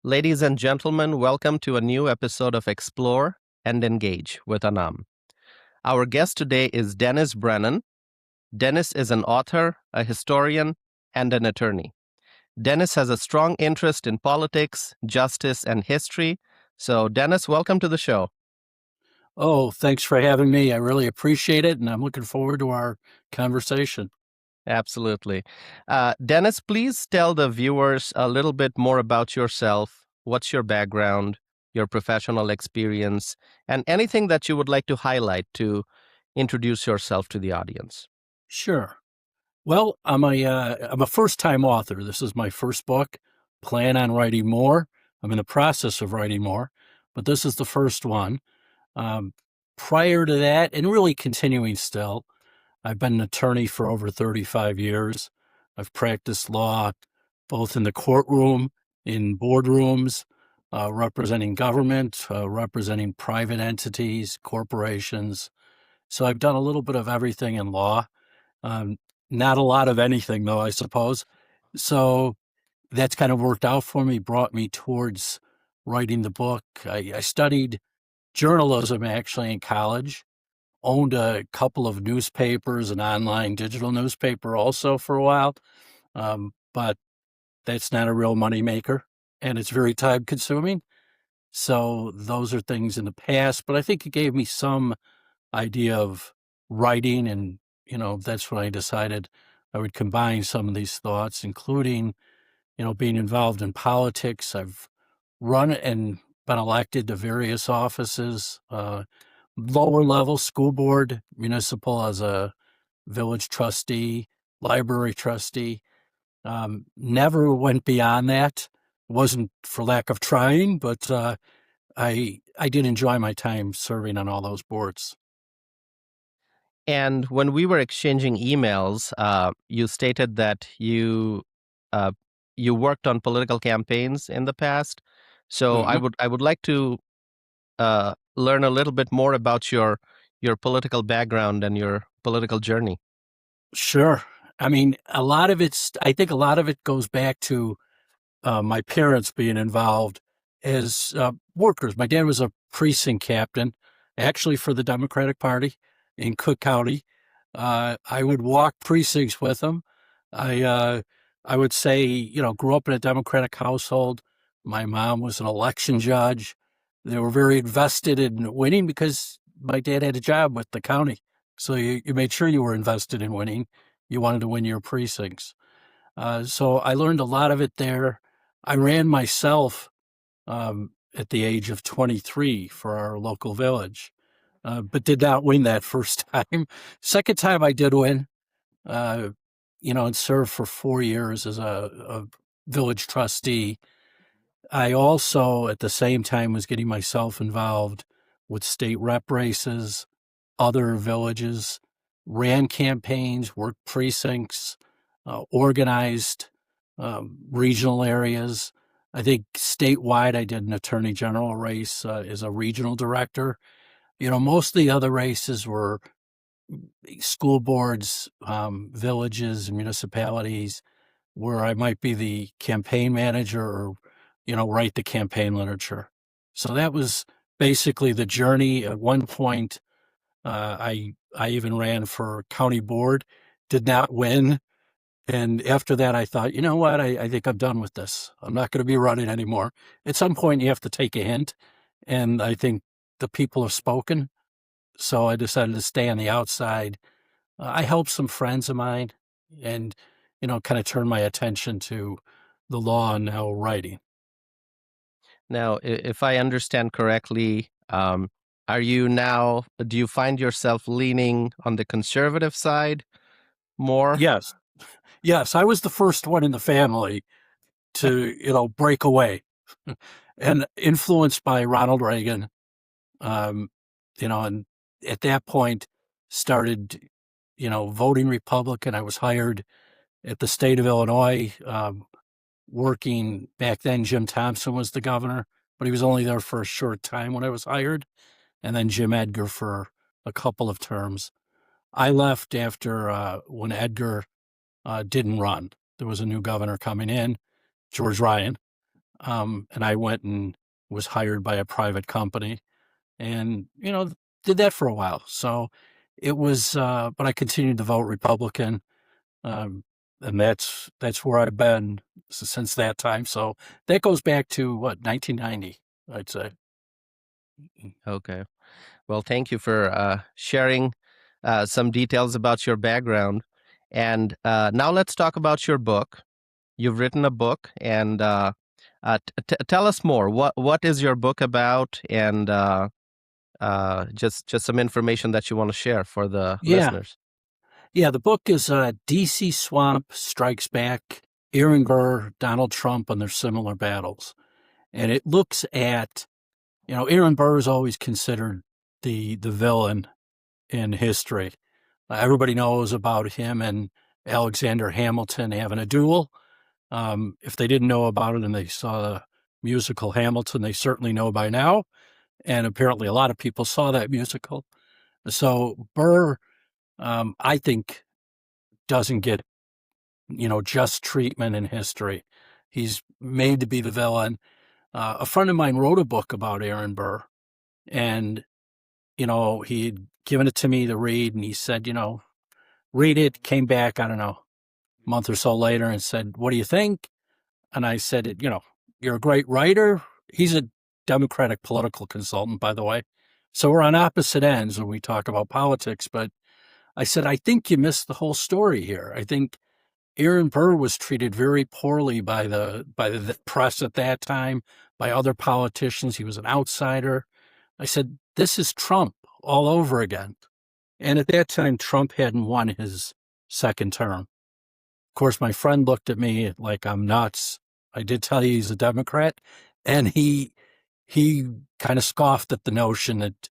Ladies and gentlemen, welcome to a new episode of Explore and Engage with Anam. Our guest today is Dennis Brennan. Dennis is an author, a historian, and an attorney. Dennis has a strong interest in politics, justice, and history. So, Dennis, welcome to the show. Oh, thanks for having me. I really appreciate it, and I'm looking forward to our conversation. Absolutely. Dennis, please tell the viewers a little bit more about yourself. What's your background, your professional experience, and anything that you would like to highlight to introduce yourself to the audience? Sure. Well, I'm a first-time author. This is my first book. Plan on writing more. I'm in the process of writing more, but this is the first one. Um, Prior to that, and really continuing still, I've been an attorney for over 35 years. I've practiced law both in the courtroom, in boardrooms, representing government, representing private entities, corporations. So I've done a little bit of everything in law. Um, Not a lot of anything, though, I suppose. So that's kind of worked out for me, brought me towards writing the book. I studied journalism actually in college, owned a couple of newspapers, an online digital newspaper also for a while. But that's not a real moneymaker, and it's very time consuming. So those are things in the past, but I think it gave me some idea of writing. And, that's when I decided I would combine some of these thoughts, including, being involved in politics. I've run and been elected to various offices, lower level school board, municipal as a village trustee, library trustee. Never went beyond that. Wasn't for lack of trying, but I did enjoy my time serving on all those boards. And when we were exchanging emails, you stated that uh, you worked on political campaigns in the past. So Mhm. I would like to learn a little bit more about your political background and your political journey. Sure. I think a lot of it goes back to my parents being involved as workers. My dad was a precinct captain, actually for the Democratic Party in Cook County. I would walk precincts with him. I uh, I would say, grew up in a Democratic household. My mom was an election judge. They were very invested in winning because my dad had a job with the county. So you made sure you were invested in winning. You wanted to win your precincts. So I learned a lot of it there. I ran myself at the age of 23 for our local village, but did not win that first time. Second time I did win, uh, and served for 4 years as a village trustee. I also, at the same time, was getting myself involved with state rep races, other villages, ran campaigns, worked precincts, organized regional areas. I think statewide, I did an attorney general race as a regional director. Most of the other races were school boards, villages, and municipalities where I might be the campaign manager or, write the campaign literature. So that was basically the journey. At one point, I even ran for county board, did not win. And after that, I thought, you know what? I think I'm done with this. I'm not going to be running anymore. At some point, you have to take a hint. And I think the people have spoken. So I decided to stay on the outside. I helped some friends of mine and, kind of turn my attention to the law and now writing. Now, if I understand correctly, do you find yourself leaning on the conservative side more? Yes. Yes. I was the first one in the family to, break away and influenced by Ronald Reagan. Um, and at that point started, voting Republican. I was hired at the state of Illinois, working back then. Jim Thompson was the governor, but he was only there for a short time when I was hired. And then Jim Edgar for a couple of terms. I left after when Edgar didn't run. There was a new governor coming in, George Ryan. and I went and was hired by a private company, and did that for a while. So it was, but I continued to vote Republican, um, and that's where I've been since that time. So that goes back to what, 1990, I'd say. Okay. Well, thank you for sharing some details about your background. And now let's talk about your book. You've written a book, and tell us more. What is your book about, and just some information that you want to share for the Yeah, listeners. yeah. The book is DC Swamp Strikes Back: Aaron Burr, Donald Trump, and their similar battles, and it looks at Aaron Burr is always considered the villain in history. Everybody knows about him and Alexander Hamilton having a duel. If they didn't know about it and they saw the musical Hamilton, they certainly know by now. And apparently, a lot of people saw that musical. So Burr, I think, doesn't get just treatment in history. He's made to be the villain. A friend of mine wrote a book about Aaron Burr, and he'd given it to me to read, and he said, read it. Came back, I don't know, a month or so later, and said, "What do you think?" And I said, "You're a great writer." He's a Democratic political consultant, by the way. So we're on opposite ends when we talk about politics. But I said, "I think you missed the whole story here. I think Aaron Burr was treated very poorly by the press at that time, by other politicians. He was an outsider." I said, "This is Trump all over again." And at that time, Trump hadn't won his second term. Of course, my friend looked at me like I'm nuts. I did tell you he's a Democrat, and he kind of scoffed at the notion that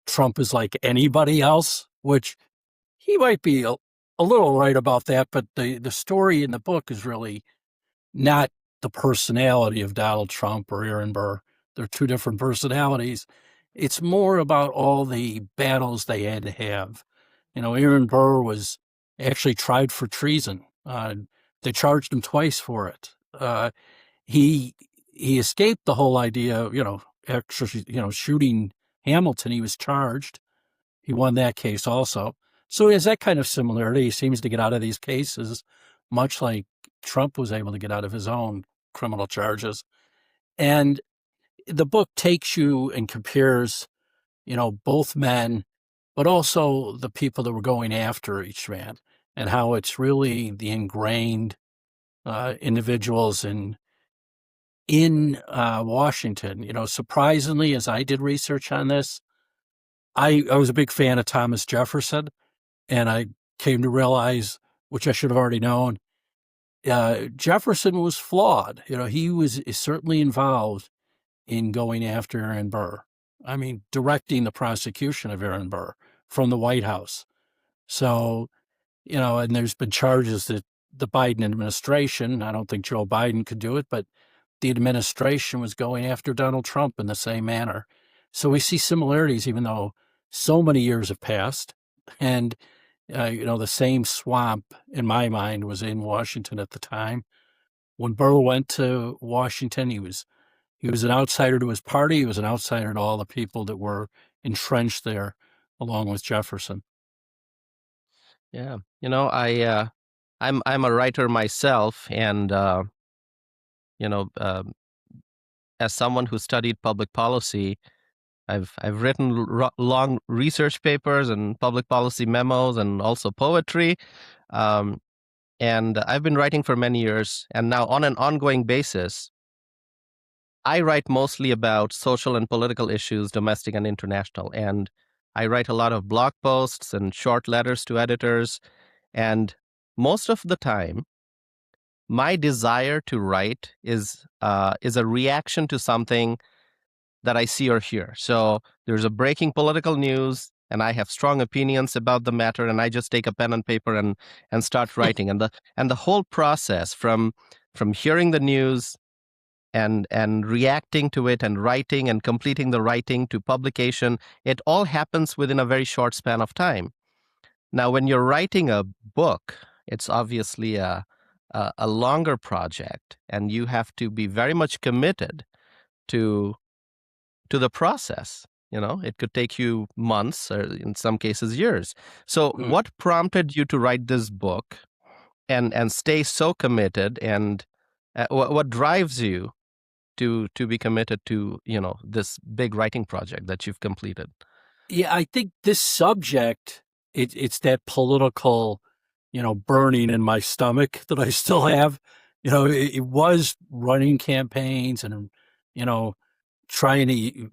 Trump is like anybody else, which he might be a little right about that. But the story in the book is really not the personality of Donald Trump or Aaron Burr. They're two different personalities. It's more about all the battles they had to have. Aaron Burr was actually tried for treason. They charged him twice for it. He he escaped the whole idea of, actually, shooting Hamilton. He was charged. He won that case also. So he has that kind of similarity. He seems to get out of these cases much like Trump was able to get out of his own criminal charges. And the book takes you and compares, both men, but also the people that were going after each man, and how it's really the ingrained individuals in Washington. Surprisingly, as I did research on this, I was a big fan of Thomas Jefferson, and I came to realize, which I should have already known, Jefferson was flawed. He was certainly involved in going after Aaron Burr. I mean, directing the prosecution of Aaron Burr from the White House. So, and there's been charges that the Biden administration, I don't think Joe Biden could do it, but the administration was going after Donald Trump in the same manner. So we see similarities, even though so many years have passed. And, the same swamp, in my mind, was in Washington at the time. When Burr went to Washington, he was an outsider to his party. He was an outsider to all the people that were entrenched there, along with Jefferson. Yeah, I'm a writer myself, and you know, as someone who studied public policy, I've written long research papers and public policy memos, and also poetry. Um, and I've been writing for many years, and now on an ongoing basis, I write mostly about social and political issues, domestic and international. And I write a lot of blog posts and short letters to editors. And most of the time, my desire to write is a reaction to something that I see or hear. So there's a breaking political news, and I have strong opinions about the matter, and I just take a pen and paper and start writing. And the whole process from hearing the news and reacting to it and writing and completing the writing to publication, it all happens within a very short span of time. Now, when you're writing a book, it's obviously a longer project, and you have to be very much committed to the process. It could take you months, or in some cases years. So Mm. what prompted you to write this book and stay so committed, and what drives you to be committed to this big writing project that you've completed? Yeah, I think this subject, it's that political, burning in my stomach that I still have. It was running campaigns and, you know, trying to,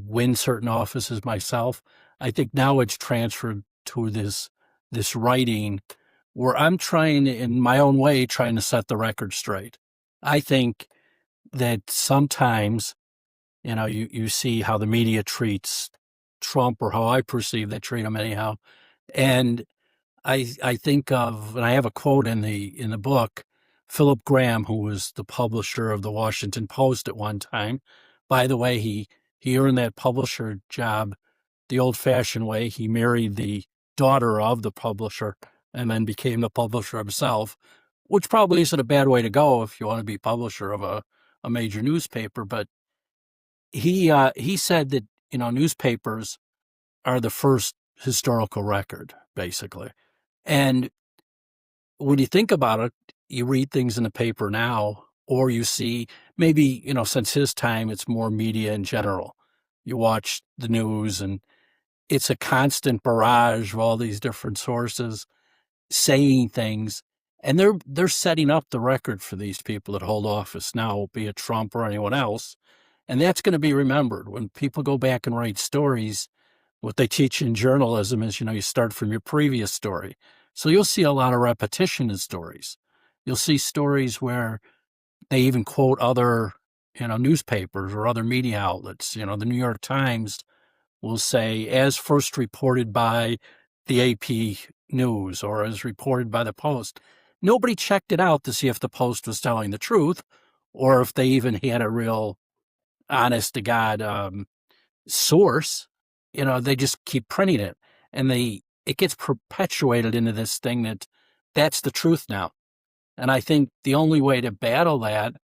win certain offices myself. I think now it's transferred to this writing where I'm trying, in my own way, trying to set the record straight. I think that sometimes, you see how the media treats Trump, or how I perceive they treat him anyhow. And I think of, and I have a quote in the book, Philip Graham, who was the publisher of the Washington Post at one time. By the way, he earned that publisher job the old-fashioned way. He married the daughter of the publisher and then became the publisher himself, which probably isn't a bad way to go if you want to be publisher of a major newspaper. But he said that newspapers are the first historical record, basically. And when you think about it, you read things in the paper now, or you see, maybe, since his time, it's more media in general. You watch the news, and it's a constant barrage of all these different sources saying things, and they're setting up the record for these people that hold office now, be it Trump or anyone else. And that's going to be remembered when people go back and write stories. What they teach in journalism is, you start from your previous story. So you'll see a lot of repetition in stories. You'll see stories where they even quote other, newspapers or other media outlets. The New York Times will say, as first reported by the AP News, or as reported by the Post. Nobody checked it out to see if the Post was telling the truth, or if they even had a real honest to God source. They just keep printing it, and it gets perpetuated into this thing that's the truth now. And I think the only way to battle that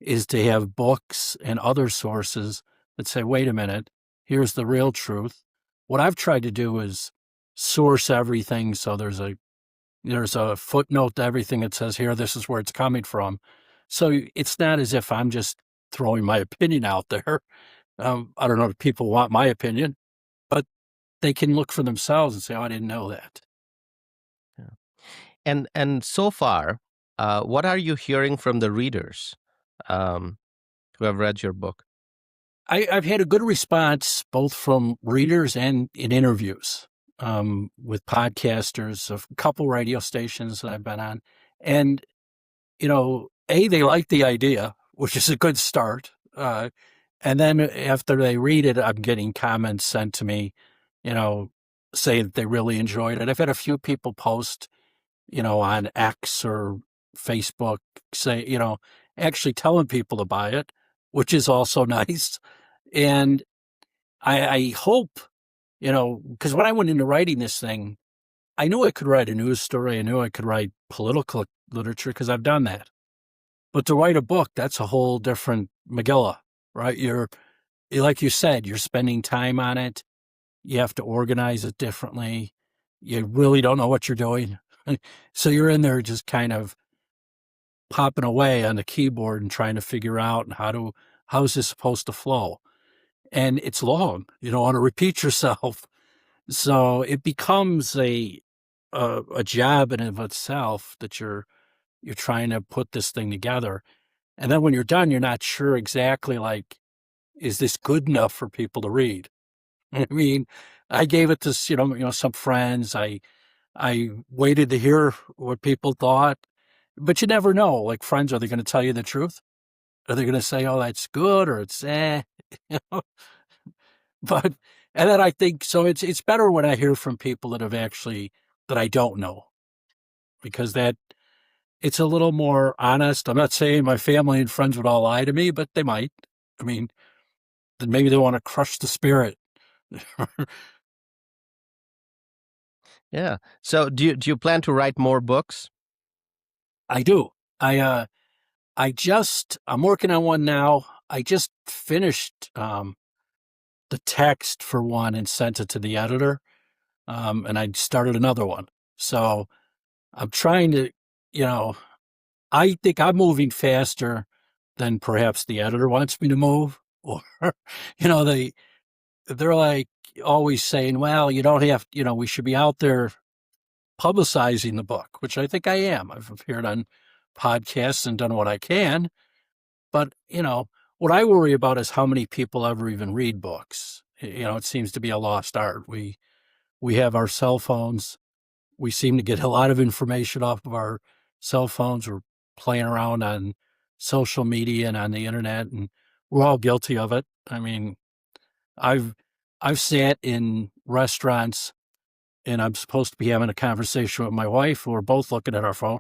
is to have books and other sources that say, wait a minute, here's the real truth. What I've tried to do is source everything, so there's a footnote to everything that says, here, this is where it's coming from. So it's not as if I'm just throwing my opinion out there. I don't know if people want my opinion, but they can look for themselves and say, oh, I didn't know that. Yeah. And so far, what are you hearing from the readers who have read your book? I've had a good response both from readers and in interviews with podcasters of a couple radio stations that I've been on. And, they like the idea, which is a good start. And then after they read it, I'm getting comments sent to me, say that they really enjoyed it. I've had a few people post, on X or Facebook, say, actually telling people to buy it, which is also nice. And I hope, because when I went into writing this thing, I knew I could write a news story. I knew I could write political literature because I've done that. But to write a book, that's a whole different Megillah, right? Like you said, you're spending time on it. You have to organize it differently. You really don't know what you're doing. So you're in there just kind of popping away on the keyboard and trying to figure out how's this supposed to flow? And it's long. You don't want to repeat yourself. So it becomes a job in and of itself that you're trying to put this thing together. And then when you're done, you're not sure exactly, like, is this good enough for people to read? I mean, I gave it to some friends. I waited to hear what people thought, but you never know. Like, friends, are they going to tell you the truth? Are they going to say, "Oh, that's good," or it's eh? You know? But and then I think so. It's better when I hear from people that I don't know, because that it's a little more honest. I'm not saying my family and friends would all lie to me, but they might. I mean, then maybe they want to crush the spirit. Yeah. So do you plan to write more books? I do. I I'm working on one now. I just finished the text for one and sent it to the editor, and I started another one. So I'm trying to, you know, I think I'm moving faster than perhaps the editor wants me to move. Or, they're like always saying, well, you don't have, we should be out there publicizing the book, which I think I am. I've appeared on podcasts and done what I can. But, what I worry about is how many people ever even read books. It seems to be a lost art. We have our cell phones. We seem to get a lot of information off of our cell phones. We're playing around on social media and on the internet, and we're all guilty of it. I mean, I've I've sat in restaurants and I'm supposed to be having a conversation with my wife. We're both looking at our phone,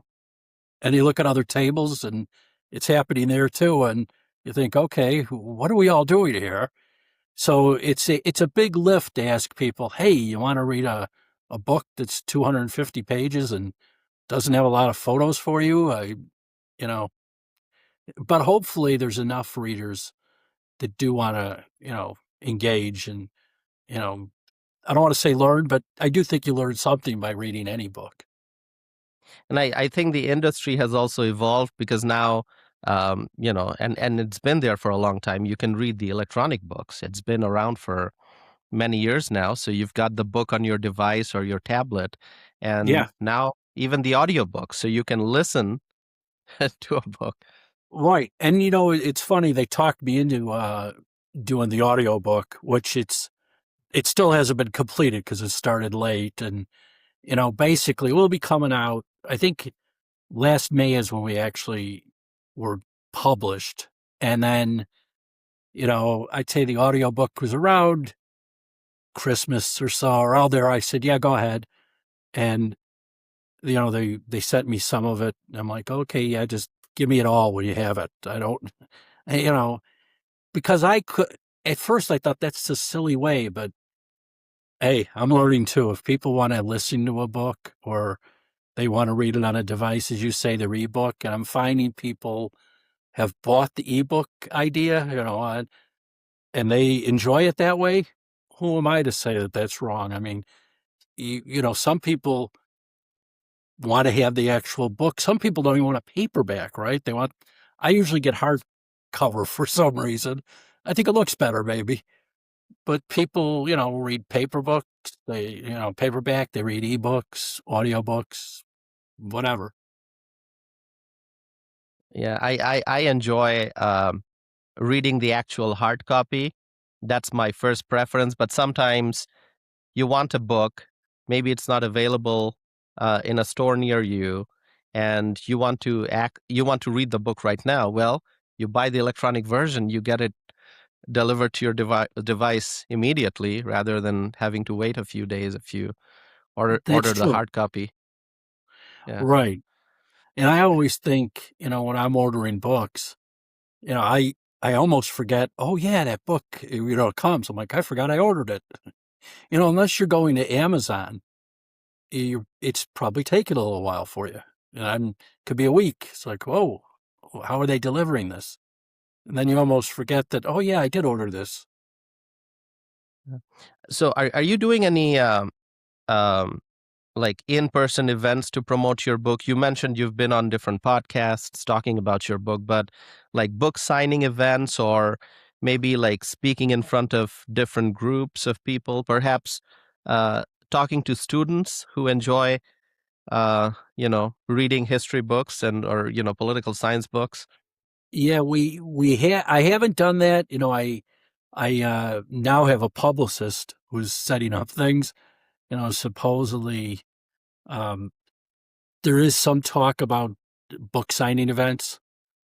and you look at other tables, and it's happening there too. And you think, okay, what are we all doing here? So it's a big lift to ask people, hey, you want to read a book that's 250 pages and doesn't have a lot of photos for you? You know, but hopefully there's enough readers that do want to, engage and, you know, I don't want to say learn, but I do think you learn something by reading any book. And I think the industry has also evolved because now, and it's been there for a long time. You can read the electronic books. It's been around for many years now. So you've got the book on your device or your tablet, and Yeah, now even the audiobook. So you can listen to a book. right. And it's funny, they talked me into doing the audiobook, which it still hasn't been completed because it started late. And basically we'll be coming out, I think last May is when we actually were published. And then, I'd say the audiobook was around Christmas or so, around there. I said, yeah, go ahead. And, they sent me some of it. I'm like, okay, yeah, just give me it all when you have it. I don't, you know, because I could, at first I thought that's a silly way, but hey, I'm learning too. If people want to listen to a book or they want to read it on a device, as you say, the ebook, and I'm finding people have bought the ebook idea, and they enjoy it that way. Who am I to say that that's wrong? I mean, some people want to have the actual book. Some people don't even want a paperback, right? I usually get hardcover for some reason. I think it looks better, maybe. But people, read paper books. They, paperback, they read ebooks, audiobooks, whatever. Yeah, I enjoy reading the actual hard copy. That's my first preference. But sometimes you want a book, maybe it's not available in a store near you, and you want to read the book right now. Well, you buy the electronic version, you get it delivered to your device immediately rather than having to wait a few days if you That's order the true. hard copy. Yeah. Right. And I always think, when I'm ordering books, I almost forget, oh yeah, that book, it comes. I'm like, I forgot I ordered it. Unless you're going to Amazon, it's probably taken a little while for you. And could be a week. It's like, whoa, how are they delivering this? And then you almost forget that, oh yeah, I did order this. So are you doing any um, like in-person events to promote your book? You mentioned you've been on different podcasts talking about your book, but like book signing events or maybe like speaking in front of different groups of people, perhaps talking to students who enjoy reading history books and or political science books. Yeah, I haven't done that. I now have a publicist who's setting up things. Supposedly, um, there is some talk about book signing events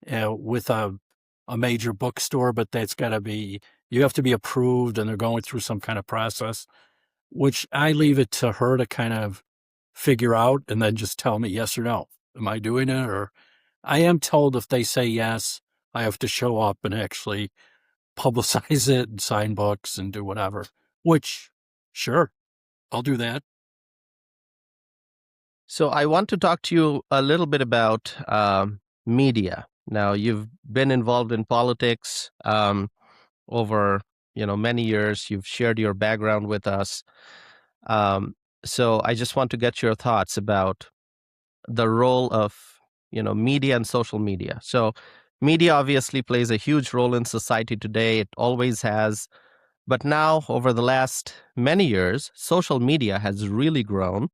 with a major bookstore, but you have to be approved and they're going through some kind of process, which I leave it to her to kind of figure out and then just tell me yes or no. Am I doing it? Or I am told if they say yes, I have to show up and actually publicize it and sign books and do whatever, which sure, I'll do that. So I want to talk to you a little bit about media. Now, you've been involved in politics over many years. You've shared your background with us. Um, so I just want to get your thoughts about the role of media and social media. So media obviously plays a huge role in society today. It always has. But now, over the last many years, social media has really grown.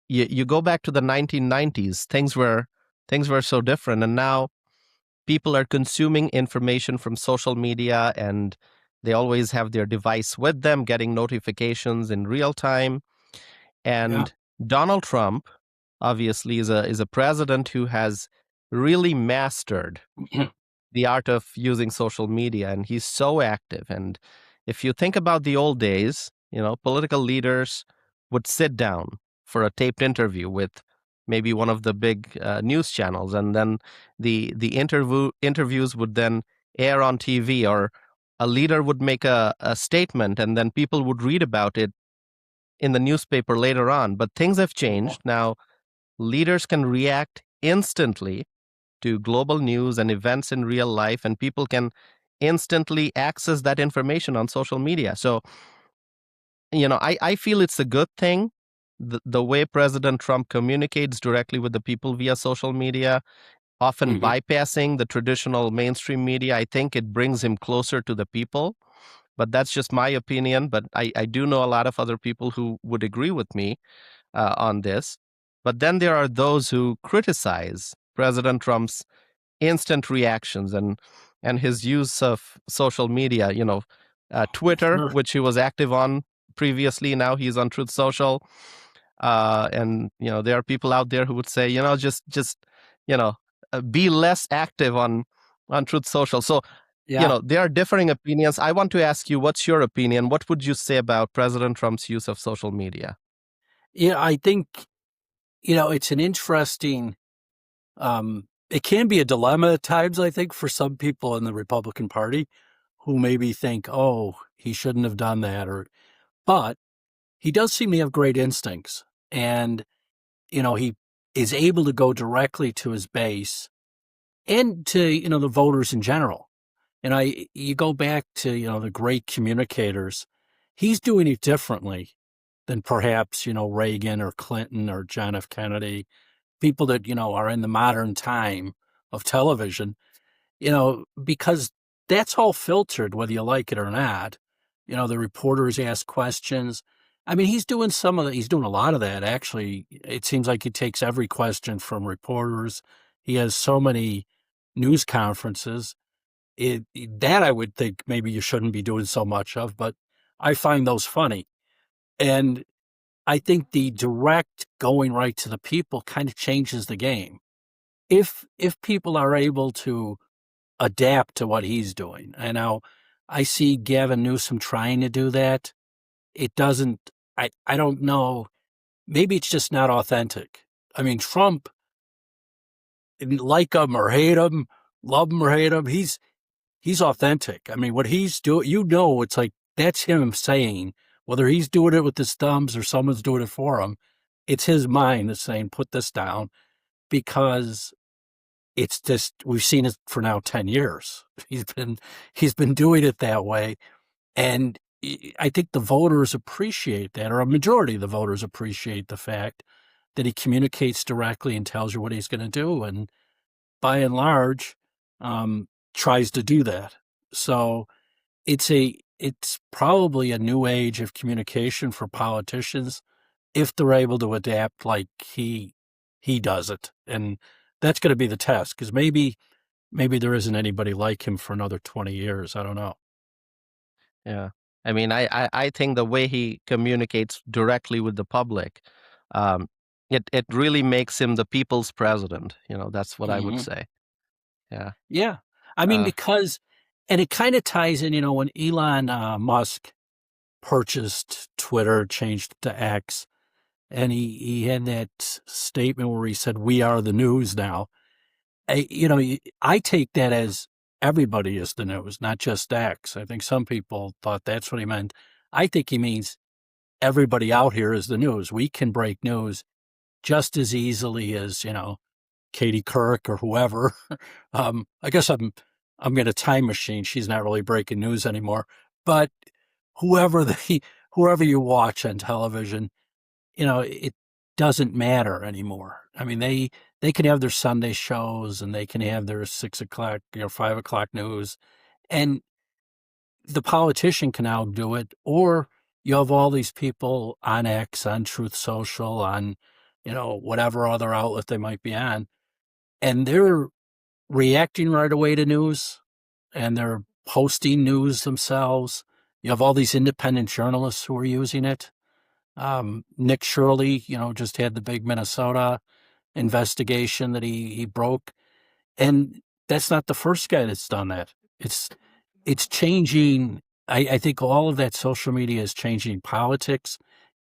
You go back to the 1990s, things were so different, and now people are consuming information from social media, and they always have their device with them, getting notifications in real time. Yeah. And Donald Trump obviously is a president who has really mastered the art of using social media, and he's so active. And if you think about the old days, political leaders would sit down for a taped interview with maybe one of the big news channels, and then the interviews would then air on TV, or a leader would make a statement, and then people would read about it in the newspaper later on. But things have Yeah. changed now. Leaders can react instantly to global news and events in real life, and people can instantly access that information on social media. So, I feel it's a good thing, the way President Trump communicates directly with the people via social media, often Mhm. bypassing the traditional mainstream media. I think it brings him closer to the people. But that's just my opinion. But I do know a lot of other people who would agree with me on this. But then there are those who criticize President Trump's instant reactions and his use of social media. Twitter, Sure. which he was active on previously, now he's on Truth Social. And there are people out there who would say, just you know be less active on Truth Social. So Yeah. there are differing opinions. I want to ask you, what's your opinion? What would you say about President Trump's use of social media? Yeah, I think, it's an interesting, it can be a dilemma at times, I think, for some people in the Republican Party who maybe think, oh, he shouldn't have done that, but he does seem to have great instincts. And, he is able to go directly to his base and to, the voters in general. And you go back to, the great communicators, he's doing it differently than perhaps, Reagan or Clinton or John F. Kennedy, people that, are in the modern time of television, because that's all filtered, whether you like it or not. The reporters ask questions. I mean, he's doing a lot of that, actually. It seems like he takes every question from reporters. He has so many news conferences. That I would think maybe you shouldn't be doing so much of, but I find those funny. And I think the direct going right to the people kind of changes the game. If people are able to adapt to what he's doing. I know I see Gavin Newsom trying to do that. It doesn't I don't know. Maybe it's just not authentic. I mean, Trump, like him or hate him, love him or hate him, he's authentic. I mean, what he's doing, it's like that's him saying, whether he's doing it with his thumbs or someone's doing it for him, it's his mind that's saying, put this down, because it's just, we've seen it for now 10 years. He's been doing it that way. And I think the voters appreciate that, or a majority of the voters appreciate the fact that he communicates directly and tells you what he's going to do. And by and large, tries to do that. So it's probably a new age of communication for politicians if they're able to adapt like he does it. And that's going to be the test, because maybe there isn't anybody like him for another 20 years. I don't know. Yeah. I mean, I think the way he communicates directly with the public, um, it really makes him the people's president. That's what I would Hmm. say. Yeah. Yeah. I mean, Uh, because, and it kind of ties in, when Elon Musk purchased Twitter, changed to X, and he had that statement where he said, "We are the news now." I take that as everybody is the news, not just X. I think some people thought that's what he meant. I think he means everybody out here is the news. We can break news just as easily as, Katie Couric or whoever. I guess I'm in a time machine. She's not really breaking news anymore, but whoever they whoever you watch on television, it doesn't matter anymore. I mean, they can have their Sunday shows and they can have their 6 o'clock, 5 o'clock news, and the politician can now do it, or you have all these people on X, on Truth Social, on whatever other outlet they might be on, and they're reacting right away to news, and they're posting news themselves. You have all these independent journalists who are using it. Nick Shirley, just had the big Minnesota investigation that he broke, and that's not the first guy that's done that. It's changing. I think all of that social media is changing politics,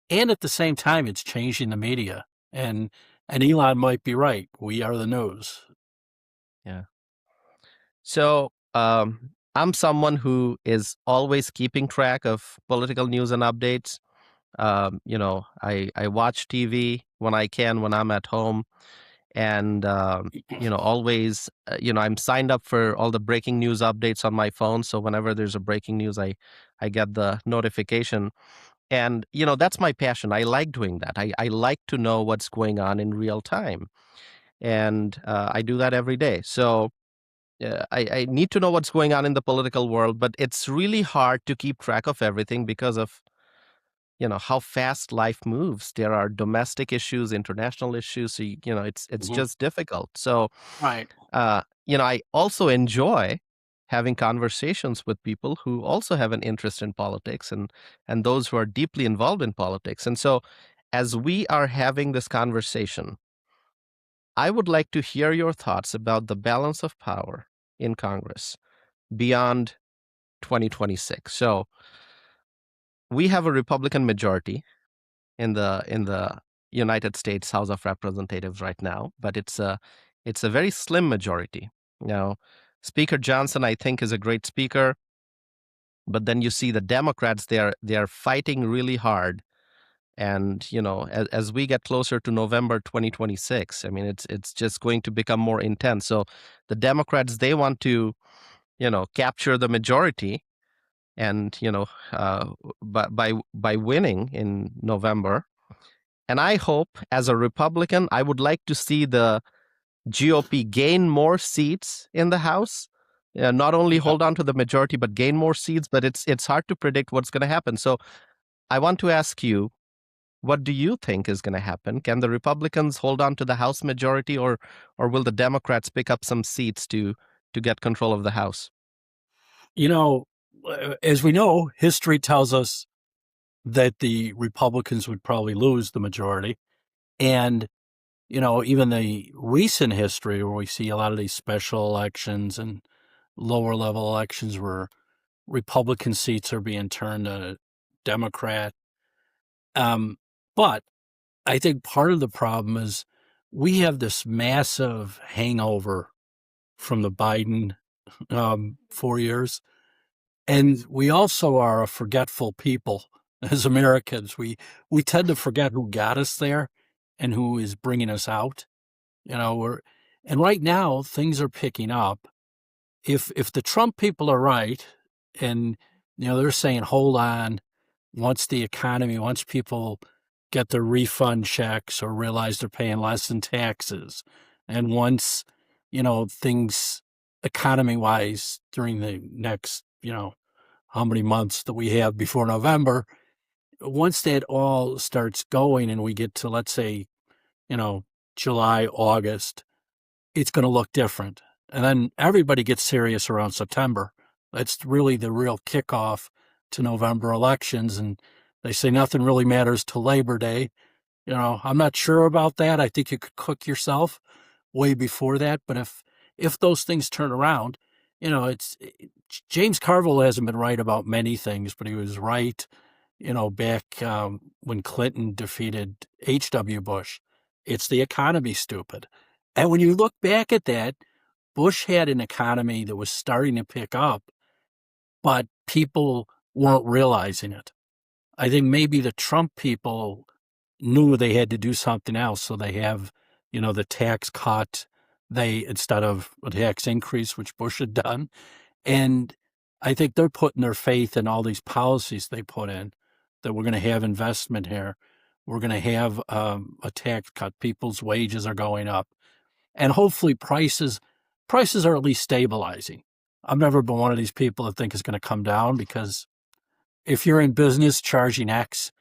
and at the same time, it's changing the media. And Elon might be right. We are the news. Yeah. So I'm someone who is always keeping track of political news and updates. I watch TV when I can, when I'm at home, and always, I'm signed up for all the breaking news updates on my phone. So whenever there's a breaking news, I get the notification, and that's my passion. I like doing that. I like to know what's going on in real time, and I do that every day. So I need to know what's going on in the political world, but it's really hard to keep track of everything because of how fast life moves. There are domestic issues, international issues, so it's Mhm. just difficult. So Right. I also enjoy having conversations with people who also have an interest in politics, and those who are deeply involved in politics. And so as we are having this conversation, I would like to hear your thoughts about the balance of power in Congress beyond 2026. So we have a Republican majority in the United States House of Representatives right now, but it's a very slim majority. Now, Speaker Johnson, I think, is a great speaker, but then you see the Democrats, they are fighting really hard. And as we get closer to November 2026, I mean, it's just going to become more intense. So the Democrats, they want to capture the majority, and by winning in November. And I hope, as a Republican, I would like to see the GOP gain more seats in the House. Not only Yeah. hold on to the majority, but gain more seats. But it's hard to predict what's going to happen. So I want to ask you, what do you think is going to happen? Can the Republicans hold on to the House majority, or will the Democrats pick up some seats to get control of the House? You know, as we know, history tells us that the Republicans would probably lose the majority. And, even the recent history where we see a lot of these special elections and lower level elections where Republican seats are being turned to Democrat. Um, but I think part of the problem is we have this massive hangover from the Biden 4 years. And we also are a forgetful people as Americans. We tend to forget who got us there and who is bringing us out. And right now things are picking up. If the Trump people are right, and they're saying hold on, once people get their refund checks or realize they're paying less in taxes, and once things economy wise during the next how many months that we have before November, once that all starts going and we get to, let's say, you know, July, August, it's going to look different. And then everybody gets serious around September. That's really the real kickoff to November elections. And they say nothing really matters till Labor Day. I'm not sure about that. I think you could cook yourself way before that. But if those things turn around, it's James Carville hasn't been right about many things, but he was right, back when Clinton defeated H.W. Bush. It's the economy, stupid. And when you look back at that, Bush had an economy that was starting to pick up, but people weren't realizing it. I think maybe the Trump people knew they had to do something else, so they have, the tax cut instead of a tax increase, which Bush had done. And I think they're putting their faith in all these policies they put in, that we're going to have investment here. We're going to have a tax cut. People's wages are going up. And hopefully prices are at least stabilizing. I've never been one of these people that think it's going to come down, because if you're in business charging X,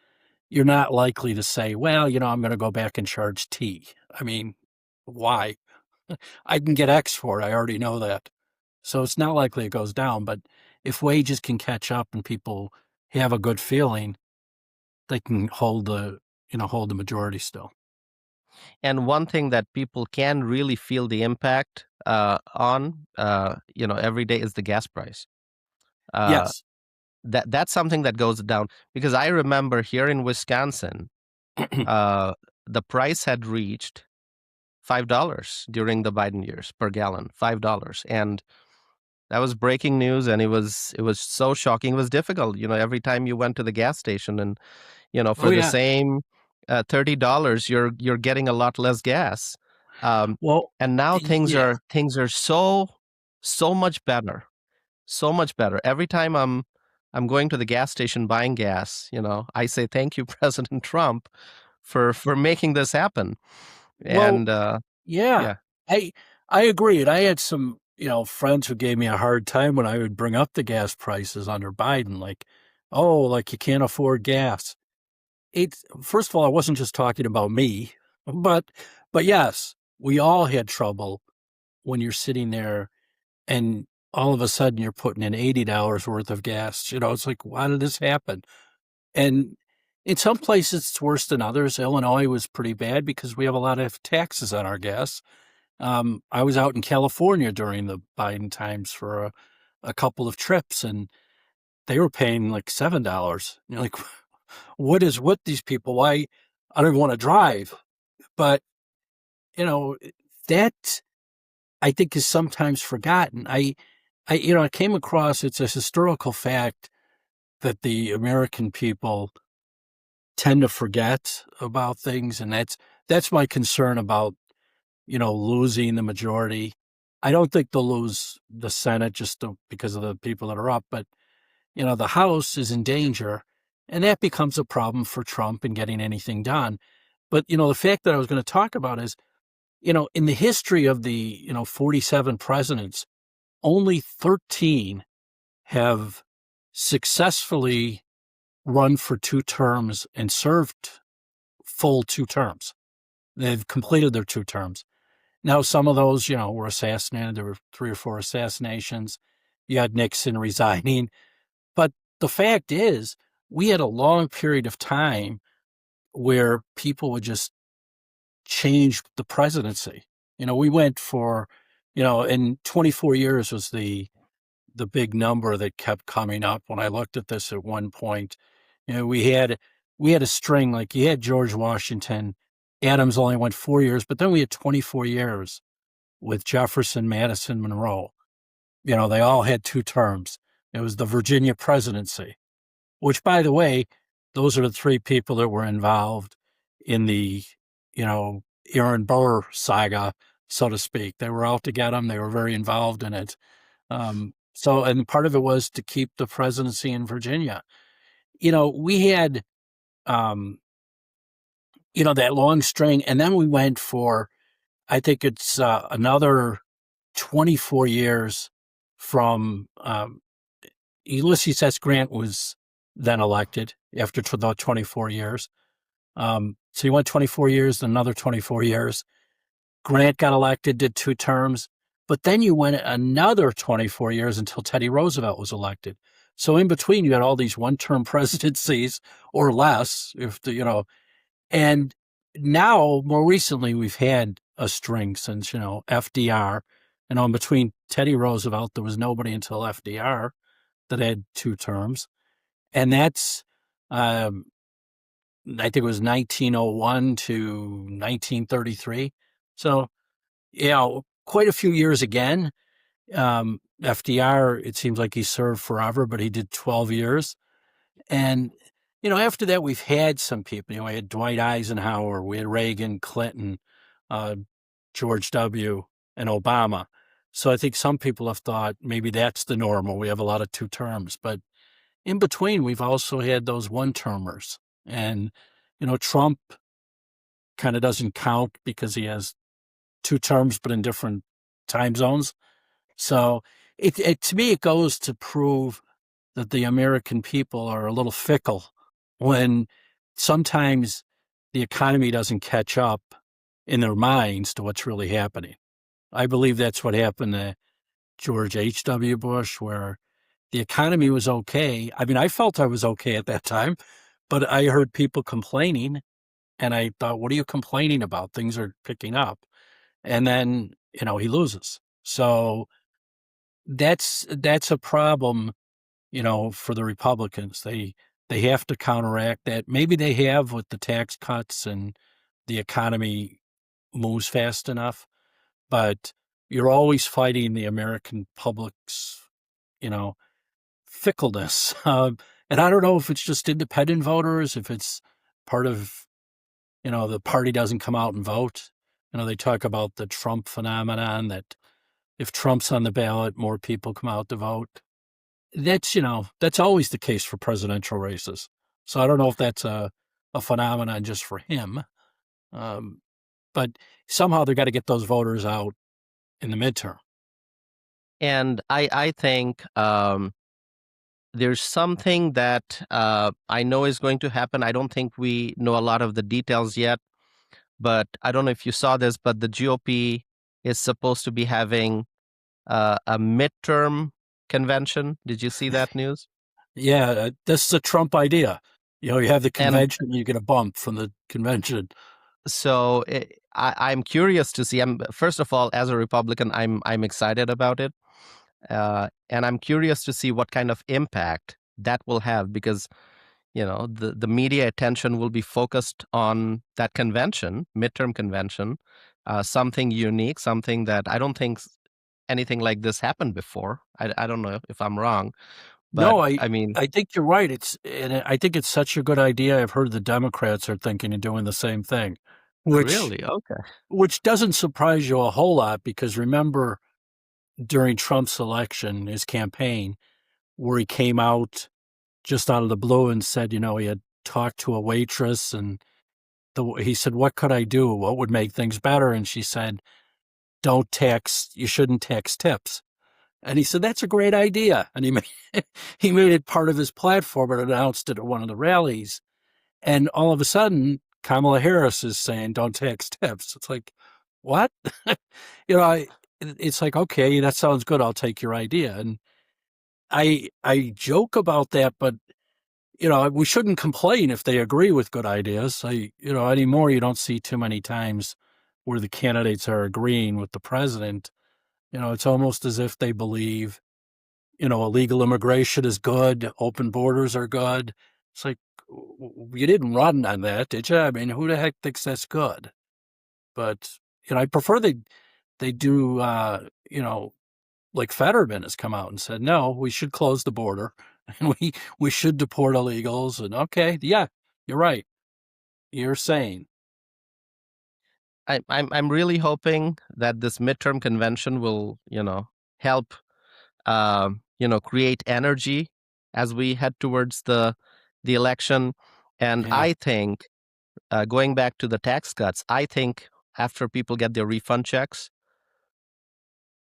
you're not likely to say, well, I'm going to go back and charge T. I mean, why? I can get X for it. I already know that. So it's not likely it goes down. But if wages can catch up and people have a good feeling, they can hold the majority still. And one thing that people can really feel the impact on, every day is the gas price. Uh, Yes. that's something that goes down, because I remember here in Wisconsin, uh, the price had reached $5 during the Biden years per gallon, $5, and that was breaking news, and it was so shocking. It was difficult, every time you went to the gas station, and Oh for the yeah. same $30, you're getting a lot less gas. Um, Well, and now things yeah. are things are so much better, so much better. Every time I'm going to the gas station buying gas, I say thank you, President Trump, for making this happen. Well, And yeah. yeah, I I agree. And I had some, friends who gave me a hard time when I would bring up the gas prices under Biden, like, oh, like you can't afford gas. It's First of all, I wasn't just talking about me, but yes, we all had trouble when you're sitting there and all of a sudden you're putting in $80 worth of gas. It's like, why did this happen? And in some places it's worse than others. Illinois was pretty bad because we have a lot of taxes on our gas. I was out in California during the Biden times for a couple of trips, and they were paying like $7. You're like, what is with these people? Why? I don't even want to drive. But, you know, that I think is sometimes forgotten. I came across, it's a historical fact that the American people tend to forget about things. And that's my concern about, losing the majority. I don't think they'll lose the Senate because of the people that are up, but, the House is in danger. And that becomes a problem for Trump in getting anything done. But, the fact that I was going to talk about is, in the history of the, 47 presidents, only 13 have successfully run for 2 terms and served full 2 terms. They've completed their 2 terms. Now, some of those, were assassinated. There were 3 or 4 assassinations. You had Nixon resigning. But the fact is, we had a long period of time where people would just change the presidency. We went for, and 24 years was the big number that kept coming up. When I looked at this at one point, we had a string, like you had George Washington. Adams only went 4 years, but then we had 24 years with Jefferson, Madison, Monroe. They all had 2 terms. It was the Virginia presidency, which, by the way, those are the 3 people that were involved in the, Aaron Burr saga, so to speak. They were out to get him. They were very involved in it. And part of it was to keep the presidency in Virginia. We had, um, that long string, and then we went for, I think it's another 24 years from Ulysses S. Grant was then elected after the 24 years. So he went 24 years, then another 24 years. Grant got elected, did 2 terms, but then you went another 24 years until Teddy Roosevelt was elected. So in between, you had all these 1 term presidencies or less, and now more recently, we've had a string since, FDR. And in between Teddy Roosevelt, there was nobody until FDR that had 2 terms. And that's, um, I think it was 1901 to 1933. So, quite a few years again. FDR, it seems like he served forever, but he did 12 years. And, after that, we've had some people. We had Dwight Eisenhower, we had Reagan, Clinton, uh, George W. and Obama. So I think some people have thought maybe that's the normal. We have a lot of two terms, but in between, we've also had those one termers. And, Trump kind of doesn't count because he has two terms, but in different time zones. So to me, it goes to prove that the American people are a little fickle when sometimes the economy doesn't catch up in their minds to what's really happening. I believe that's what happened to George H.W. Bush, where the economy was okay. I mean, I felt I was okay at that time, but I heard people complaining, and I thought, what are you complaining about? Things are picking up. And then, he loses. So that's a problem, for the Republicans. They have to counteract that. Maybe they have with the tax cuts and the economy moves fast enough, but you're always fighting the American public's, you know, fickleness. And I don't know if it's just independent voters, if it's part of, the party doesn't come out and vote. They talk about the Trump phenomenon that if Trump's on the ballot, more people come out to vote. That's always the case for presidential races. So I don't know if that's a phenomenon just for him. Um, but somehow they got to get those voters out in the midterm. And I think there's something that I know is going to happen. I don't think we know a lot of the details yet, but I don't know if you saw this, but the GOP is supposed to be having a midterm convention. Did you see that news? Yeah, this is a Trump idea. You have the And convention, you get a bump from the convention. so I'm curious to see. First of all, as a Republican, I'm excited about it, and I'm curious to see what kind of impact that will have because the media attention will be focused on that convention, midterm convention, something unique, something that I don't think anything like this happened before. I don't know if I'm wrong, but No, I mean, I think you're right. I think it's such a good idea. I've heard the Democrats are thinking of doing the same thing, which really, okay. which doesn't surprise you a whole lot because remember during Trump's election, his campaign, where he came out just out of the blue and said, he had talked to a waitress and he said, "What could I do? What would make things better?" And she said, you shouldn't tax tips." And he said, "That's a great idea." And he made it part of his platform and announced it at one of the rallies. And all of a sudden, Kamala Harris is saying, "Don't tax tips." It's like, what? It's like, okay, that sounds good. I'll take your idea. And I joke about that, but we shouldn't complain if they agree with good ideas. Anymore, you don't see too many times where the candidates are agreeing with the president. It's almost as if they believe, illegal immigration is good, open borders are good. It's like, you didn't run on that, did you? I mean, who the heck thinks that's good? But, I prefer they do, like Fetterman has come out and said, no, we should close the border and we should deport illegals. And okay, yeah, you're right. You're sane. I'm really hoping that this midterm convention will help create energy as we head towards the election. And Yeah. I think going back to the tax cuts, I think after people get their refund checks,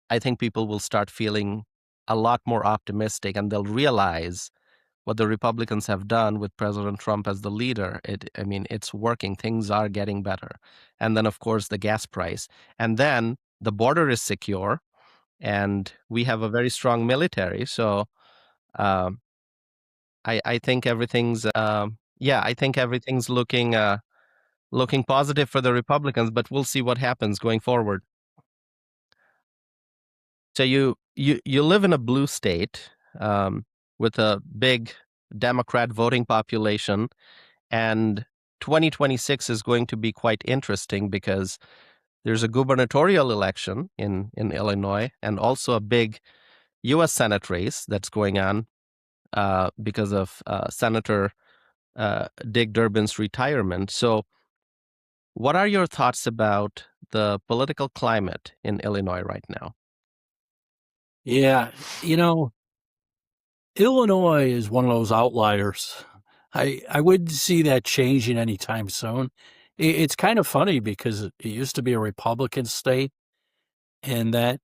I think people will start feeling a lot more optimistic and they'll realize what the Republicans have done with President Trump as the leader. I mean, it's working. Things are getting better. And then, of course, the gas price. And then the border is secure and we have a very strong military. So um, I think I think everything's looking positive for the Republicans, but we'll see what happens going forward. So you live in a blue state with a big Democrat voting population, and 2026 is going to be quite interesting because there's a gubernatorial election in Illinois and also a big U.S. Senate race that's going on because of Senator Dick Durbin's retirement. So What are your thoughts about the political climate in Illinois right now? Yeah, you know, Illinois is one of those outliers. I wouldn't see that changing anytime soon. It's kind of funny because it used to be a Republican state, and that,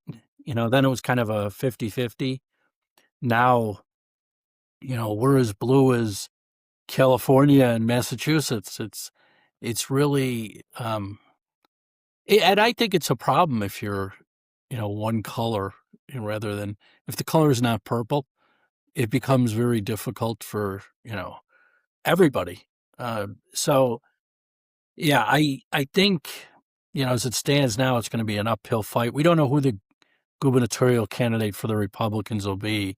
then it was kind of a 50-50. Now, we're as blue as California and Massachusetts. It's really, and I think it's a problem if you're, one color, rather than if the color is not purple, it becomes very difficult for, everybody. So yeah, I think, as it stands now, it's going to be an uphill fight. We don't know who the gubernatorial candidate for the Republicans will be.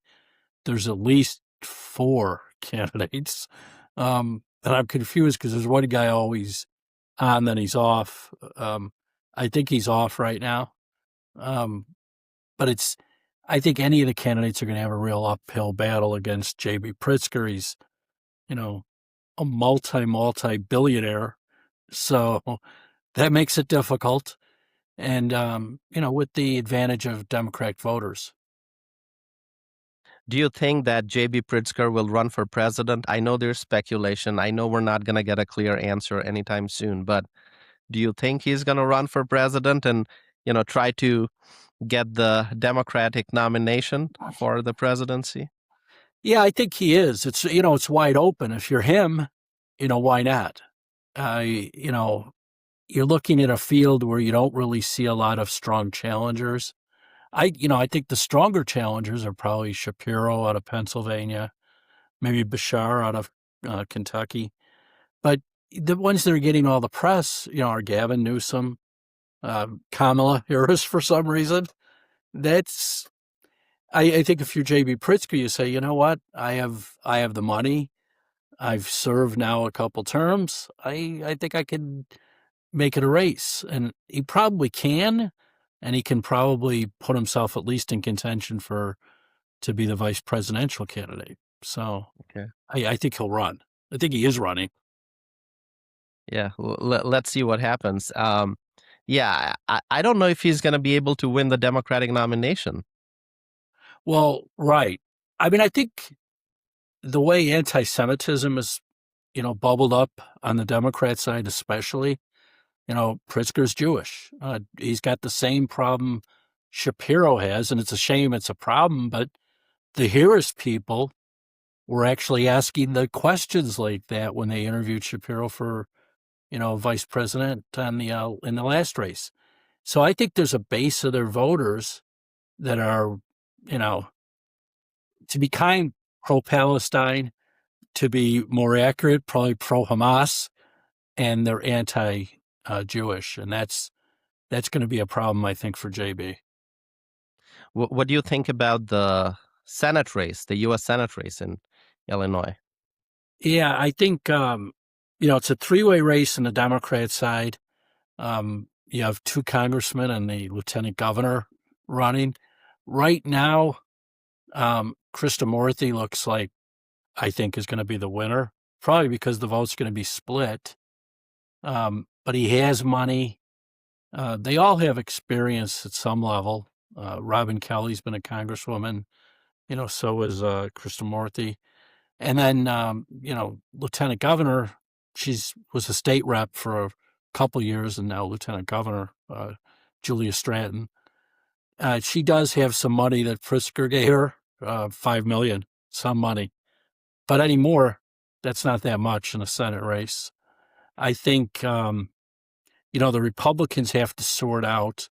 There's at least four candidates. And I'm confused because there's one guy always on, then he's off. I think he's off right now. Um, but I think any of the candidates are going to have a real uphill battle against J.B. Pritzker. He's, you know, a multi billionaire. So that makes it difficult. And, with the advantage of Democrat voters. Do you think that J.B. Pritzker will run for president? I know there's speculation. I know we're not going to get a clear answer anytime soon, but do you think he's going to run for president and, try to get the Democratic nomination for the presidency? Yeah, I think he is. It's wide open. If you're him, why not? You know, you're looking at a field where you don't really see a lot of strong challengers. I think the stronger challengers are probably Shapiro out of Pennsylvania, maybe Bashar out of Kentucky. But the ones that are getting all the press, are Gavin Newsom, Kamala Harris for some reason. That's I think if you're JB Pritzker, you say, you know what, I have the money. I've served now a couple terms. I think I can make it a race. And he probably can, and he can probably put himself at least in contention to be the vice presidential candidate. So Okay. I think he'll run. I think he is running. Yeah, let's see what happens. Yeah, I don't know if he's going to be able to win the Democratic nomination. Well, right. I mean, I think the way anti-Semitism is, bubbled up on the Democrat side, especially, Pritzker's Jewish. He's got the same problem Shapiro has, and it's a shame it's a problem, but the Harris people were actually asking the questions like that when they interviewed Shapiro for, vice president on the in the last race. So I think there's a base of their voters that are, you know, to be kind, pro-Palestine, to be more accurate, probably pro-Hamas, and they're anti-Jewish, and that's going to be a problem, I think, for JB. What do you think about the Senate race, the U.S. Senate race in Illinois? Yeah, I think it's a three-way race on the Democrat side. You have two congressmen and the lieutenant governor running. Right now, Krishnamurthy looks like I think is going to be the winner, probably because the vote's going to be split. But he has money. They all have experience at some level. Robin Kelly's been a congresswoman, so is Krishnamurthy. And then, Lieutenant Governor, was a state rep for a couple years and now Lieutenant Governor, Julia Stratton. She does have some money that Pritzker gave her, $5 million, some money. But anymore, that's not that much in a Senate race. I think, the Republicans have to sort out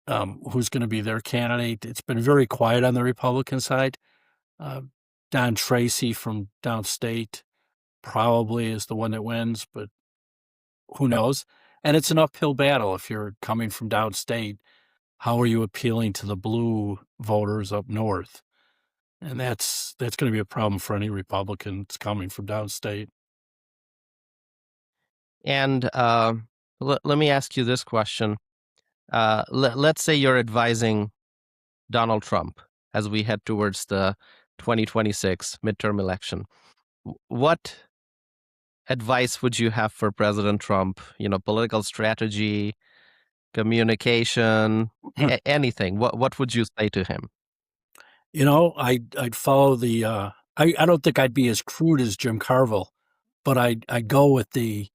who's going to be their candidate. It's been very quiet on the Republican side. Don Tracy from downstate probably is the one that wins, but who knows? And it's an uphill battle if you're coming from downstate. How are you appealing to the blue voters up north? And that's going to be a problem for any Republican that's coming from downstate. And let me ask you this question. Let's say you're advising Donald Trump as we head towards the 2026 midterm election. What advice would you have for President Trump? Political strategy, communication, anything. What would you say to him? I'd follow the. I don't think I'd be as crude as Jim Carville, but I'd go with the,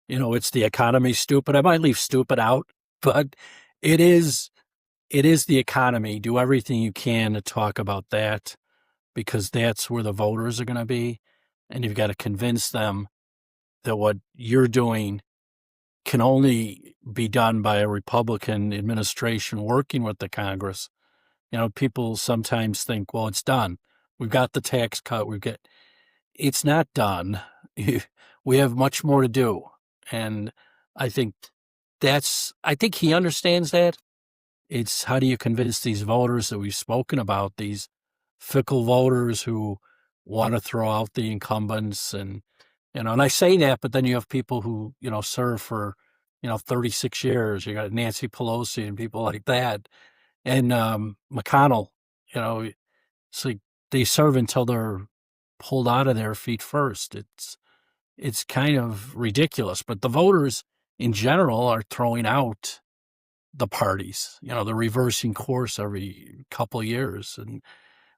it's the economy, stupid. I might leave stupid out, but it is it is the economy. Do everything you can to talk about that because that's where the voters are going to be, and you've got to convince them that what you're doing can only be done by a Republican administration working with the Congress. People sometimes think, well, it's done. We've got the tax cut. It's not done. We have much more to do. And I think I think he understands that. It's how do you convince these voters that we've spoken about, these fickle voters who want to throw out the incumbents and I say that, but then you have people who, serve for, 36 years. You got Nancy Pelosi and people like that. And McConnell, you know, it's like they serve until they're pulled out of their feet first. It's kind of ridiculous. But the voters in general are throwing out the parties. They're reversing course every couple of years. And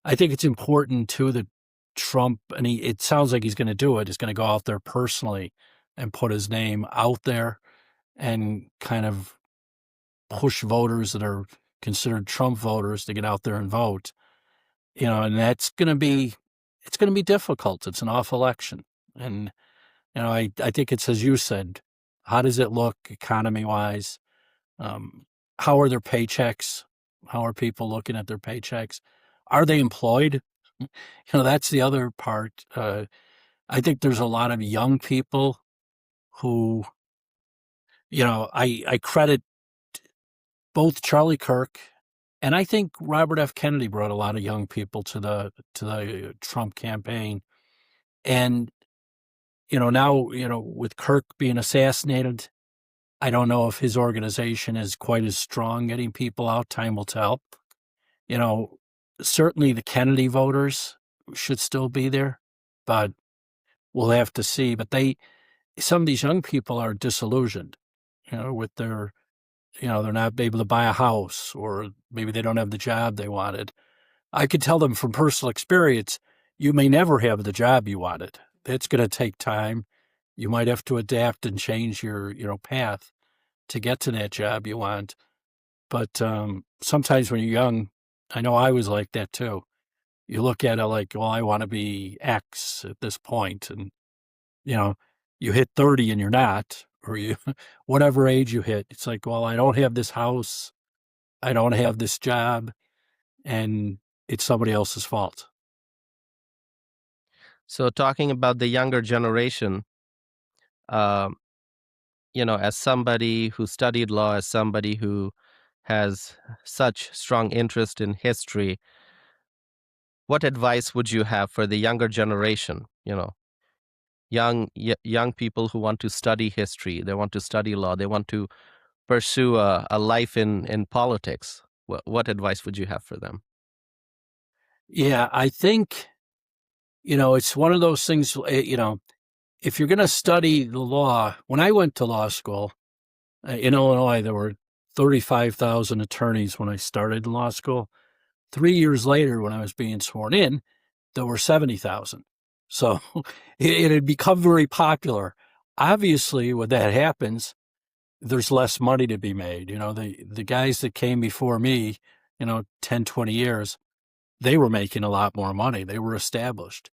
I think it's important too that Trump, and it sounds like he's going to do it, is going to go out there personally and put his name out there and kind of push voters that are considered Trump voters to get out there and vote. And it's going to be difficult. It's an off election. And, I think it's, as you said, how does it look economy wise? How are their paychecks? How are people looking at their paychecks? Are they employed? That's the other part. I think there's a lot of young people who, I credit both Charlie Kirk and I think Robert F. Kennedy brought a lot of young people to the Trump campaign. And, now, with Kirk being assassinated, I don't know if his organization is quite as strong getting people out. Time will tell. You know, Certainly the Kennedy voters should still be there, but we'll have to see. But some of these young people are disillusioned, with they're not able to buy a house or maybe they don't have the job they wanted. I could tell them from personal experience, you may never have the job you wanted. It's going to take time. You might have to adapt and change your, path to get to that job you want. But sometimes when you're young, I know I was like that too. You look at it like, well, I want to be X at this point, and you know, you hit 30 and you're not, or you, whatever age you hit, it's like, well, I don't have this house, I don't have this job, and it's somebody else's fault. So, talking about the younger generation, um, as somebody who studied law, as somebody who has such strong interest in history, what advice would you have for the younger generation? Young people who want to study history, they want to study law, they want to pursue a life in politics. What advice would you have for them? Yeah, I think, it's one of those things, if you're going to study the law, when I went to law school in Illinois, there were 35,000 attorneys when I started in law school. 3 years later, when I was being sworn in, there were 70,000. So it had become very popular. Obviously, when that happens, there's less money to be made. The guys that came before me, 10, 20 years, they were making a lot more money. They were established.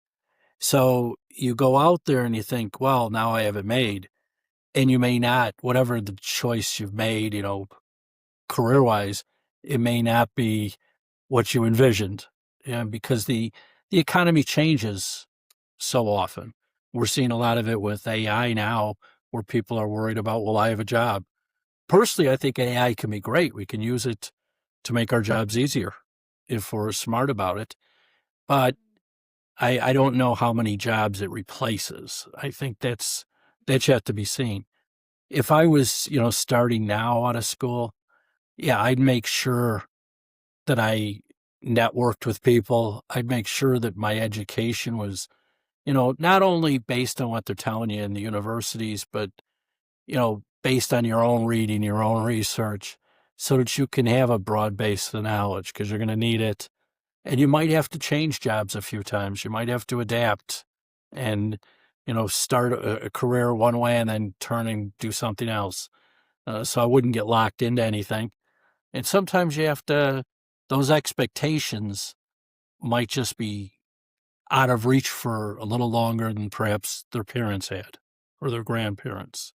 So you go out there and you think, well, now I have it made. And you may not, whatever the choice you've made, career wise, it may not be what you envisioned. Because the economy changes so often. We're seeing a lot of it with AI now, where people are worried about, will I have a job? Personally, I think AI can be great. We can use it to make our jobs easier if we're smart about it. But I don't know how many jobs it replaces. I think that's yet to be seen. If I was, starting now out of school, yeah, I'd make sure that I networked with people. I'd make sure that my education was not only based on what they're telling you in the universities, but, based on your own reading, your own research, so that you can have a broad base of knowledge because you're going to need it. And you might have to change jobs a few times. You might have to adapt and, start a career one way and then turn and do something else. So I wouldn't get locked into anything. And sometimes you have to, those expectations might just be out of reach for a little longer than perhaps their parents had or their grandparents.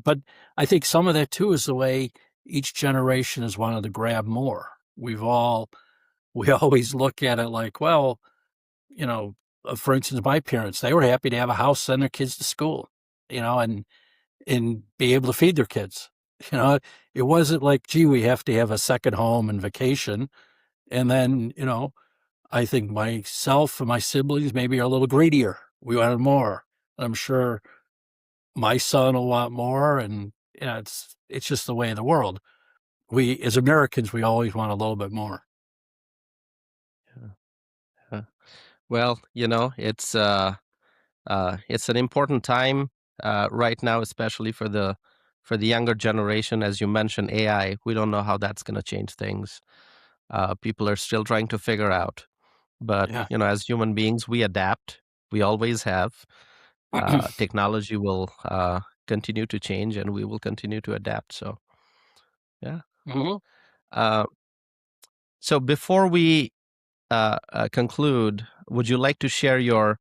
But I think some of that too is the way each generation has wanted to grab more. We always look at it like, well, you know, for instance, my parents, they were happy to have a house, send their kids to school, and be able to feed their kids. You know, it wasn't like, gee, we have to have a second home and vacation. And then, I think myself and my siblings maybe are a little greedier. We wanted more. I'm sure my son will want more. And it's just the way of the world. We, as Americans, we always want a little bit more. Yeah. Yeah. Well, it's an important time right now, especially for the younger generation. As you mentioned, AI. We don't know how that's going to change things. People are still trying to figure out. But Yeah. as human beings, we adapt. We always have. Technology will continue to change, and we will continue to adapt. So, yeah. Mhm. Uh, so before we conclude, would you like to share your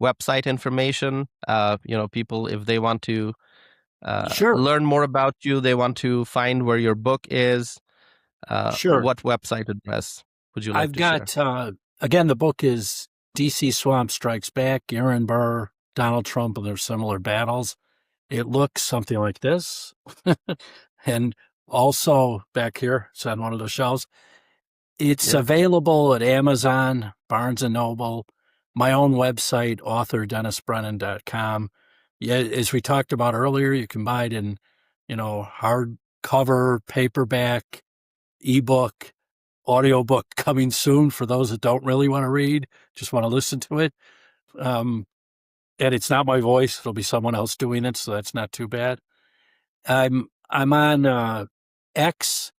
website information? People, if they want to Sure. learn more about you, they want to find where your book is. Sure. What website address would you like I've to share? got, again, the book is DC Swamp Strikes Back, Aaron Burr, Donald Trump, and their similar battles. It looks something like this. And also back here, it's on one of the shelves. It's Yeah. available at Amazon, Barnes and Noble, my own website, authordennisbrennan.com. Yeah, as we talked about earlier, you can buy it in, hardcover, paperback, ebook, audiobook coming soon for those that don't really want to read, just want to listen to it. Um, and it's not my voice; it'll be someone else doing it, so that's not too bad. I'm on X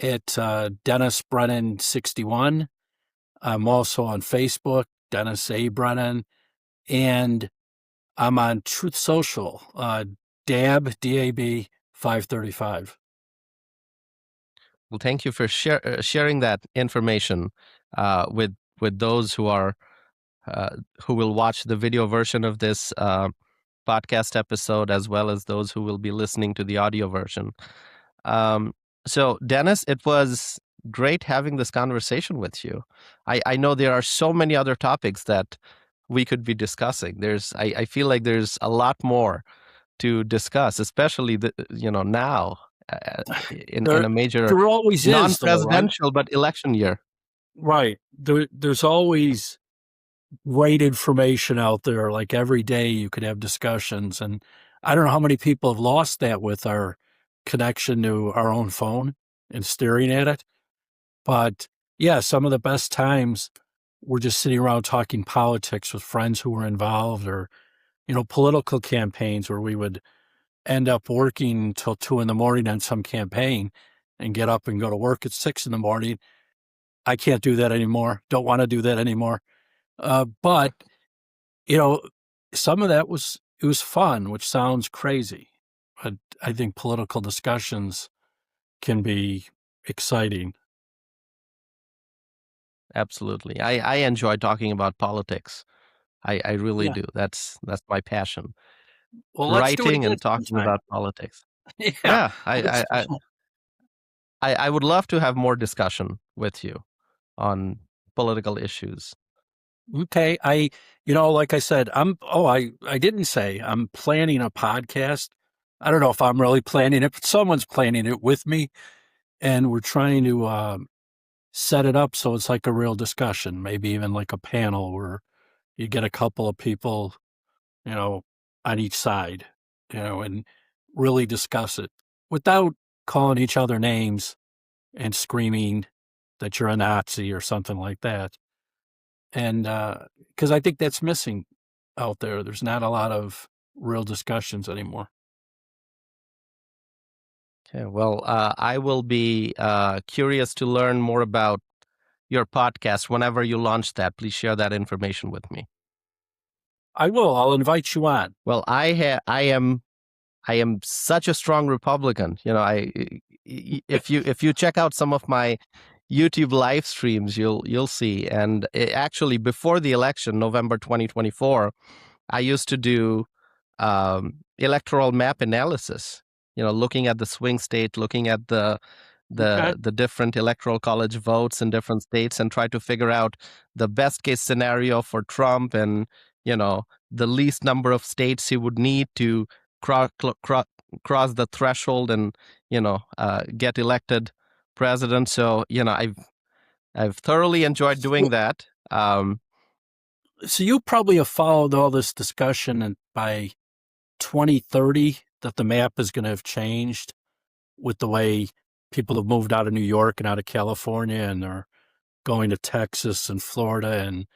at Dennis Brennan 61. I'm also on Facebook, Dennis A. Brennan, and I'm on Truth Social, DAB 535. Well, thank you for sharing that information with those who will watch the video version of this podcast episode, as well as those who will be listening to the audio version. Um, so, Dennis, it was great having this conversation with you. I know there are so many other topics that we could be discussing. I feel like there's a lot more to discuss, especially now in There, a major there always is, though, right? non-presidential but election year. Right. There's always great information out there. Like every day, you could have discussions, and I don't know how many people have lost that with our connection to our own phone and staring at it. But yeah, some of the best times we're just sitting around talking politics with friends who were involved, or political campaigns where we would end up working till 2 in the morning on some campaign and get up and go to work at 6 in the morning. I can't do that anymore. Don't want to do that anymore. But you know, some of that it was fun, which sounds crazy, but I think political discussions can be exciting. Absolutely, I enjoy talking about politics. I really Yeah. do. That's my passion. Well, let's do it Writing again and talking sometime. about politics. Yeah. Yeah, Let's, I would love to have more discussion with you on political issues. okay. Like I said, I didn't say I'm planning a podcast. I don't know if I'm really planning it, but someone's planning it with me. And we're trying to set it up so it's like a real discussion, maybe even like a panel where you get a couple of people, you know, on each side, and really discuss it without calling each other names and screaming that you're a Nazi or something like that. And because I think that's missing out there. There's not a lot of real discussions anymore. Okay, well, I will be curious to learn more about your podcast whenever you launch that. Please share that information with me. I will. I'll invite you on. Well, I am such a strong Republican. You know, if you check out some of my YouTube live streams, you'll see. And actually, before the election, November 2024, I used to do electoral map analysis. You know, looking at the swing state, looking at Okay. the different electoral college votes in different states, and try to figure out the best case scenario for Trump, and you know the least number of states he would need to cross cross the threshold and get elected president. So I've thoroughly enjoyed doing Well, that. so you probably have followed all this discussion, and by 2030, that the map is going to have changed with the way people have moved out of New York and out of California, and they're going to Texas and Florida, and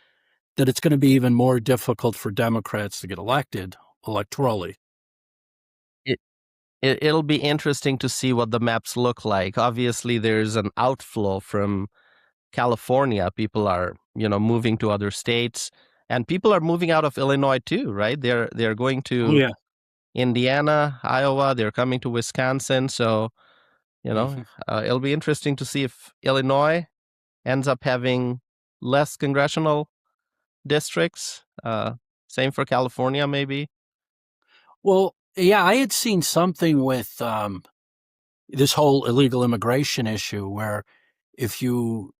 that it's going to be even more difficult for Democrats to get elected electorally. It, it'll be interesting to see what the maps look like. Obviously, there's an outflow from California. People are moving to other states, and people are moving out of Illinois too, right? They're going Oh to yeah. Indiana, Iowa. They're coming to Wisconsin. So Hmm. it'll be interesting to see if Illinois ends up having less congressional districts. Same for California, maybe. Well, yeah, I had seen something with this whole illegal immigration issue where if you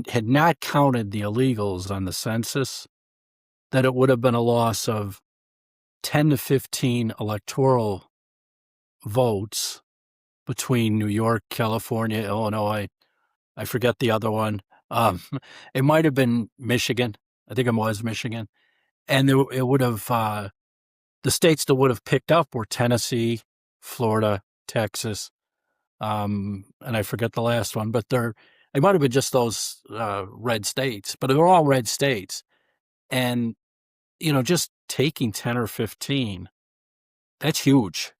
had not counted the illegals on the census, that it would have been a loss of 10 to 15 electoral votes between New York, California, Illinois. I forget the other one. Um, it might have been Michigan. I think it was Michigan. And it would have, the states that would have picked up were Tennessee, Florida, Texas, and I forget the last one, but it might have been just those red states, but they're all red states. And, just taking 10 or 15, that's huge.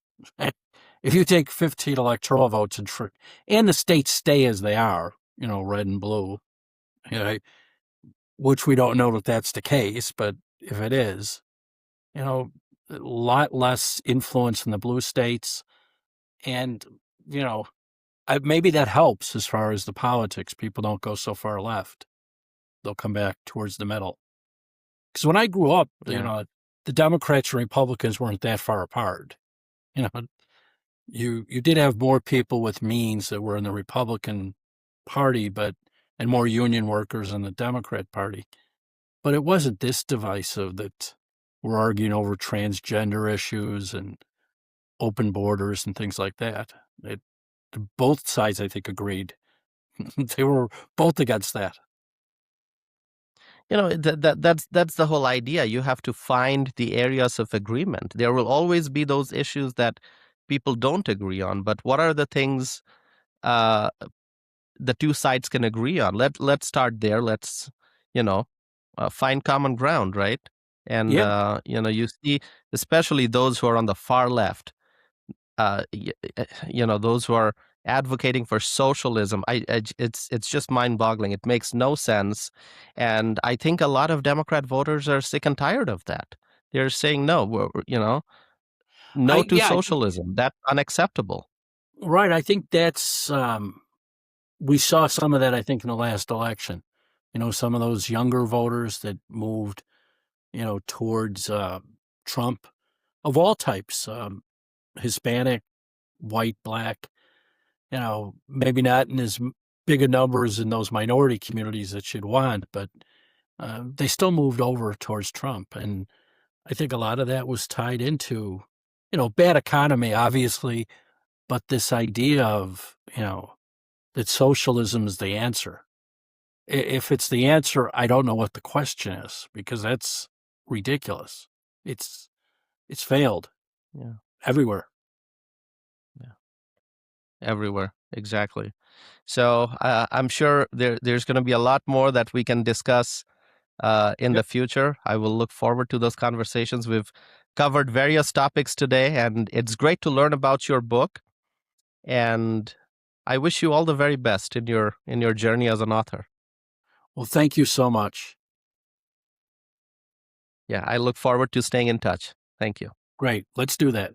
If you take 15 electoral votes and the states stay as they are, red and blue, you know, which we don't know that that's the case, but if it is, you know, a lot less influence in the blue states. And, you know, maybe that helps as far as the politics. People don't go so far left. They'll come back towards the middle. Because when I grew up, Yeah. the Democrats and Republicans weren't that far apart. You know, you did have more people with means that were in the Republican Party, and more union workers in the Democrat Party. But it wasn't this divisive that we're arguing over transgender issues and open borders and things like that. Both sides, I think, agreed. They were both against that. That's the whole idea. You have to find the areas of agreement. There will always be those issues that people don't agree on, but what are the things uh, the two sides can agree on? Let's start there. Let's you know find common ground, right? And Yeah. you see, especially those who are on the far left, those who are advocating for socialism. It's just mind-boggling. It makes no sense, and I think a lot of Democrat voters are sick and tired of that. They're saying no, no to Yeah, socialism. That's unacceptable. right. I think that's, we saw some of that, I think, in the last election. Some of those younger voters that moved, towards Trump of all types, Hispanic, white, black, maybe not in as big a numbers in those minority communities that you'd want, but they still moved over towards Trump. And I think a lot of that was tied into, bad economy, obviously, but this idea of, that socialism is the answer. If it's the answer, I don't know what the question is, because that's ridiculous. It's it's failed Yeah, everywhere. yeah, everywhere. Exactly. So I'm sure there's going to be a lot more that we can discuss in the future. I will look forward to those conversations. We've covered various topics today, and it's great to learn about your book. And I wish you all the very best in your journey as an author. Well, thank you so much. Yeah, I look forward to staying in touch. Thank you. Great. Let's do that.